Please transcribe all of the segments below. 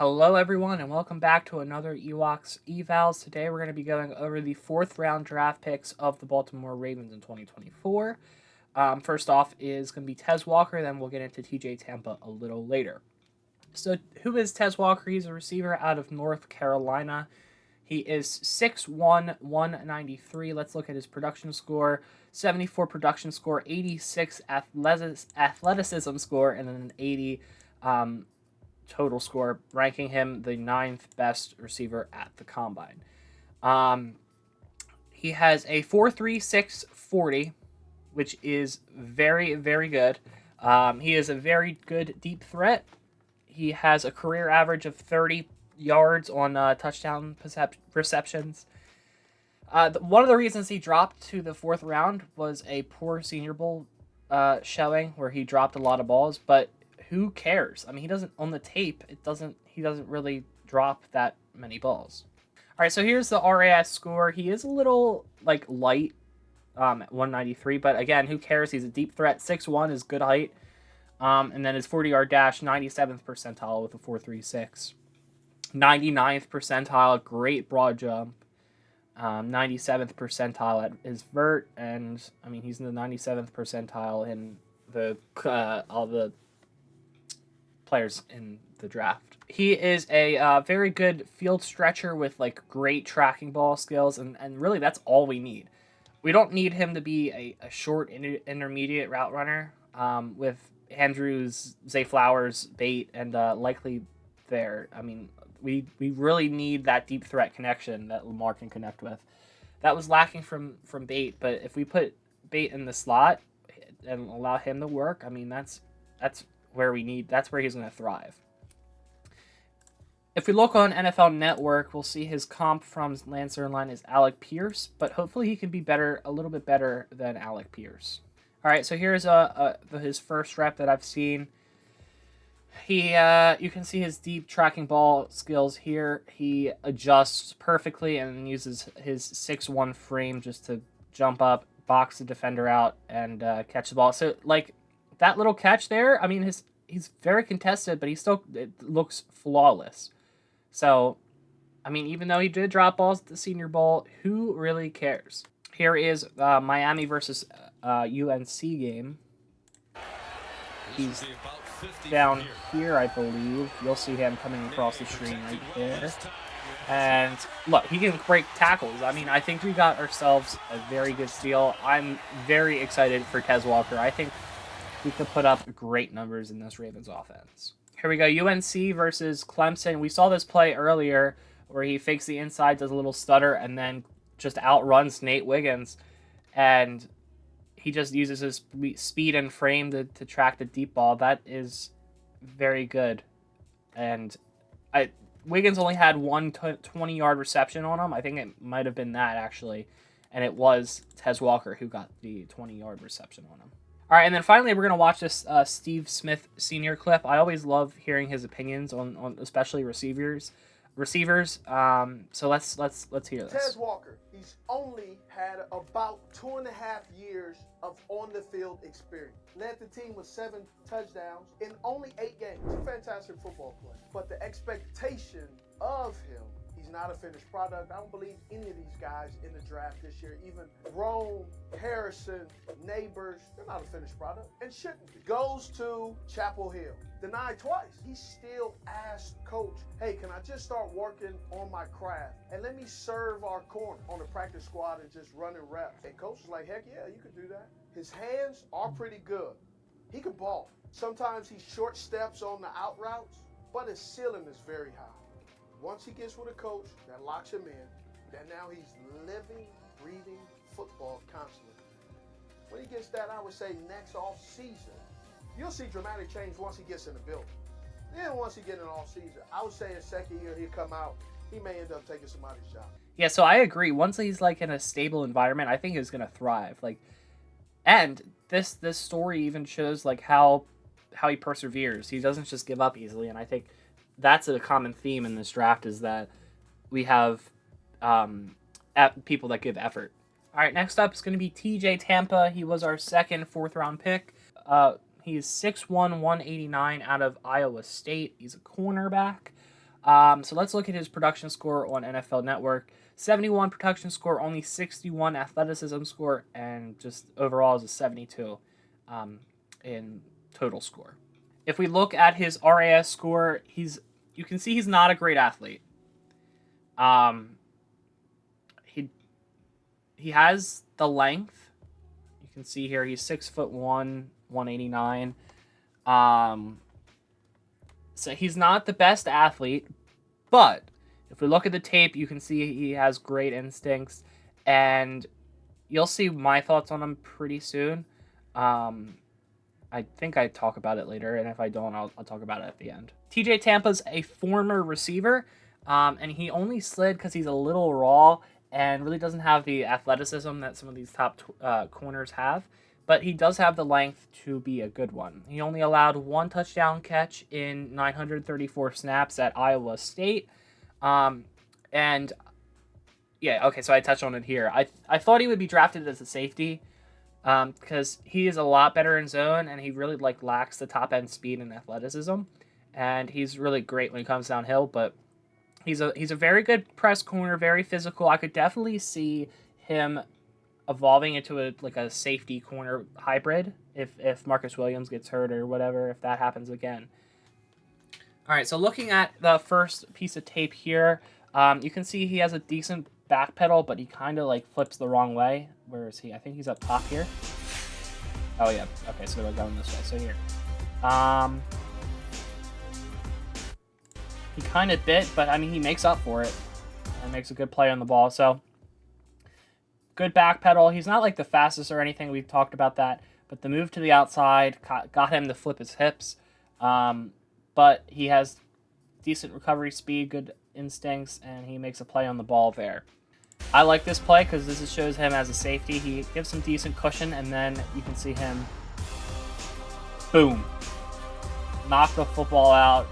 Hello everyone and welcome back to another Ewoks Evals. Today we're going to be going over the 4th round draft picks of the Baltimore Ravens in 2024. First off is going to be Tez Walker, then we'll get into TJ Tampa a little later. So who is Tez Walker? He's a receiver out of North Carolina. He is 6'1", 193. Let's look at his production score. 74 production score, 86 athleticism score, and then an 80 total score, ranking him the 9th best receiver at the combine. He has a 4.36 40, which is very, very good. He is a very good deep threat. He has a career average of 30 yards on touchdown receptions. One of the reasons he dropped to the 4th round was a poor Senior Bowl showing where he dropped a lot of balls, but who cares? I mean, he doesn't on the tape. He doesn't really drop that many balls. All right, so here's the RAS score. He is a little light at 193, but again, who cares? He's a deep threat. 6'1" is good height. And then his 40-yard dash, 97th percentile with a 4.36. 99th percentile, great broad jump. 97th percentile at his vert, and I mean he's in the 97th percentile in the all the players in the draft. He is a very good field stretcher with great tracking ball skills, and really that's all we need. We don't need him to be a short intermediate route runner with Andrews, Zay Flowers, Bait, and likely there. I mean, we really need that deep threat connection that Lamar can connect with. That was lacking from Bait, but if we put Bait in the slot and allow him to work, I mean that's where that's where he's going to thrive. If we look on NFL Network, we'll see his comp from Lancer line is Alec Pierce, but hopefully he can be better, a little bit better than Alec Pierce. All right, so here's his first rep that I've seen. He you can see his deep tracking ball skills here. He adjusts perfectly and uses his 6'1" frame just to jump up, box the defender out, and catch the ball. So that little catch there, I mean, he's very contested, but it looks flawless. So, I mean, even though he did drop balls at the Senior Bowl, who really cares? Here is Miami versus UNC game. He's down here, I believe. You'll see him coming across the screen right there. And look, he can break tackles. I mean, I think we got ourselves a very good steal. I'm very excited for Tez Walker. I think he could put up great numbers in this Ravens offense. Here we go, UNC versus Clemson. We saw this play earlier where he fakes the inside, does a little stutter, and then just outruns Nate Wiggins. And he just uses his speed and frame to track the deep ball. That is very good. And Wiggins only had one 20-yard reception on him. I think it might have been that, actually. And it was Tez Walker who got the 20-yard reception on him. All right, and then finally we're going to watch this Steve Smith Sr. clip. I always love hearing his opinions on especially receivers. So let's hear this. Tez Walker, he's only had about 2.5 years of on-the-field experience. Led the team with 7 touchdowns in only 8 games. He's a fantastic football player. But the expectation of him, he's not a finished product. I don't believe any of these guys in the draft this year, even Rome, Harrison, Neighbors, they're not a finished product and shouldn't be. Goes to Chapel Hill. Denied twice. He still asked coach, hey, can I just start working on my craft and let me serve our corner on the practice squad and just running reps? And coach was like, heck yeah, you can do that. His hands are pretty good. He can ball. Sometimes he short steps on the out routes, but his ceiling is very high. Once he gets with a coach that locks him in, then now he's living, breathing football constantly. When he gets that, I would say next off season, you'll see dramatic change once he gets in the building. Then once he gets in off season, I would say his second year he'll come out, he may end up taking somebody's job. Yeah, so I agree. Once he's in a stable environment, I think he's gonna thrive. And this story even shows how he perseveres. He doesn't just give up easily, and I think that's a common theme in this draft is that we have people that give effort. All right, next up is going to be TJ Tampa. He was our second 4th round pick. He's 6'1", 189 out of Iowa State. He's a cornerback. So let's look at his production score on NFL Network. 71 production score, only 61 athleticism score, and just overall is a 72 in total score. If we look at his RAS score, you can see he's not a great athlete. He has the length. You can see here he's 6'1", 189. So he's not the best athlete, but if we look at the tape, you can see he has great instincts, and you'll see my thoughts on him pretty soon. I think I talk about it later, and if I don't, I'll talk about it at the end. TJ Tampa's a former receiver, and he only slid because he's a little raw and really doesn't have the athleticism that some of these top corners have. But he does have the length to be a good one. He only allowed 1 touchdown catch in 934 snaps at Iowa State. And yeah, okay, so I touched on it here. I thought he would be drafted as a safety because he is a lot better in zone, and he really lacks the top end speed and athleticism. And he's really great when he comes downhill, but he's a very good press corner, very physical. I could definitely see him evolving into a safety corner hybrid if Marcus Williams gets hurt or whatever, if that happens again. All right, so looking at the first piece of tape here, you can see he has a decent back pedal, but he kind of flips the wrong way. Where is he? I think he's up top here. Oh yeah, okay, so we're going this way. So here, he kind of bit, but I mean he makes up for it and makes a good play on the ball. So good back pedal. He's not the fastest or anything. We've talked about that, but the move to the outside got him to flip his hips. But he has decent recovery speed, good instincts, and he makes a play on the ball there. I like this play because this shows him as a safety. He gives some decent cushion, and then you can see him, boom, knock the football out,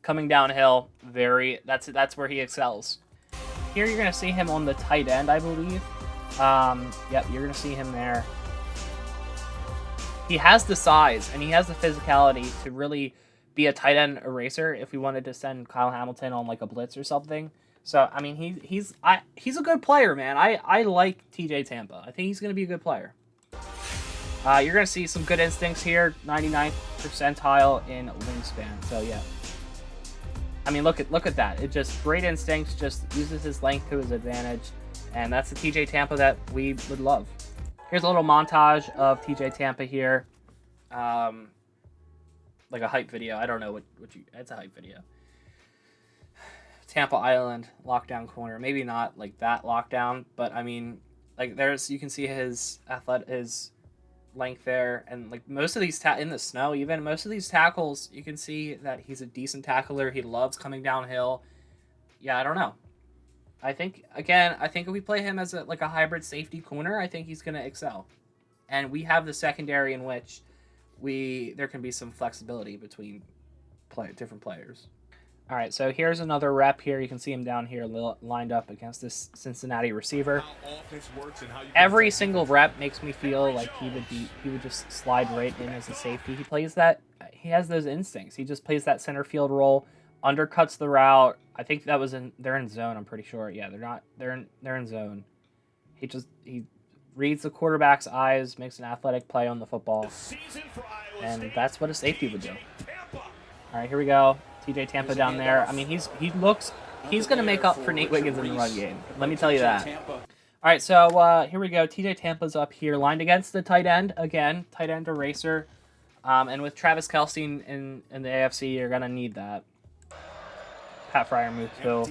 coming downhill. That's where he excels. Here you're going to see him on the tight end, I believe. Yep, you're going to see him there. He has the size, and he has the physicality to really be a tight end eraser if we wanted to send Kyle Hamilton on a blitz or something. So I mean he's a good player, man. I like TJ Tampa. I think he's gonna be a good player. You're gonna see some good instincts here, 99th percentile in wingspan. So yeah. I mean look at that. It just great instincts, just uses his length to his advantage, and that's the TJ Tampa that we would love. Here's a little montage of TJ Tampa here. Like a hype video. I don't know it's a hype video. Tampa Island lockdown corner. Maybe not that lockdown, but I mean, you can see his length there, and most of these in the snow, even most of these tackles, you can see that he's a decent tackler. He loves coming downhill. Yeah, I don't know. I think if we play him as a hybrid safety corner, I think he's gonna excel, and we have the secondary in which there can be some flexibility between different players. All right, so here's another rep here. You can see him down here lined up against this Cincinnati receiver. Every single rep makes me feel like he would just slide right in as a safety. He has those instincts. He just plays that center field role, undercuts the route. I think they're in zone, I'm pretty sure. Yeah, they're in zone. He reads the quarterback's eyes, makes an athletic play on the football, and that's what a safety would do. All right, here we go. TJ Tampa down there. I mean, he's going to make up for Nate Wiggins in the run game. Let me tell you that. All right, so here we go. TJ Tampa's up here, lined against the tight end again, tight end eraser. And with Travis Kelce in the AFC, you're going to need that. Pat Fryer move too.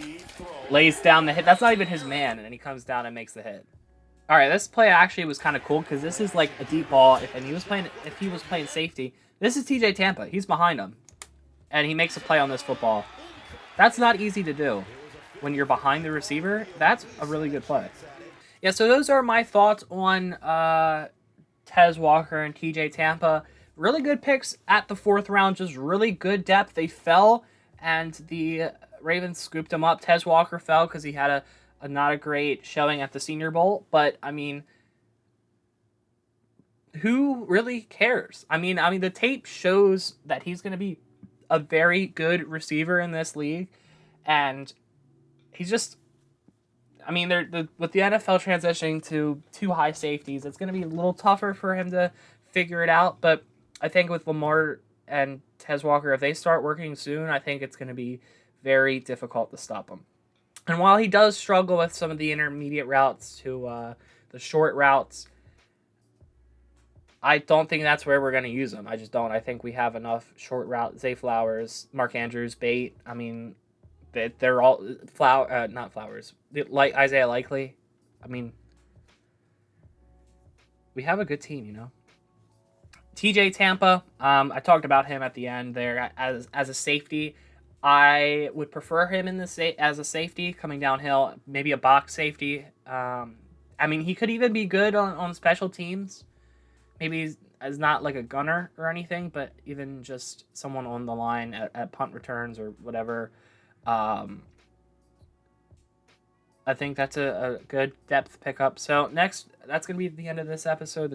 Lays down the hit. That's not even his man, and then he comes down and makes the hit. All right, this play actually was kind of cool because this is a deep ball. If he was playing safety, this is TJ Tampa. He's behind him, and he makes a play on this football. That's not easy to do when you're behind the receiver. That's a really good play. Yeah, so those are my thoughts on Tez Walker and TJ Tampa. Really good picks at the 4th round. Just really good depth. They fell, and the Ravens scooped them up. Tez Walker fell because he had a not a great showing at the Senior Bowl, but I mean, who really cares? I mean, the tape shows that he's going to be a very good receiver in this league, and he's just. I mean, with the NFL transitioning to two high safeties, it's going to be a little tougher for him to figure it out. But I think with Lamar and Tez Walker, if they start working soon, I think it's going to be very difficult to stop him. And while he does struggle with some of the intermediate routes to the short routes, I don't think that's where we're going to use him. I just don't. I think we have enough short route. Zay Flowers, Mark Andrews, Bate. I mean, they're all not Flowers. Like Isaiah Likely. I mean, we have a good team, you know. TJ Tampa. I talked about him at the end there as a safety. I would prefer him as a safety coming downhill, maybe a box safety. I mean, he could even be good on special teams. Maybe he's as not like a gunner or anything, but even just someone on the line at punt returns or whatever. I think that's a good depth pickup. So next, that's going to be the end of this episode.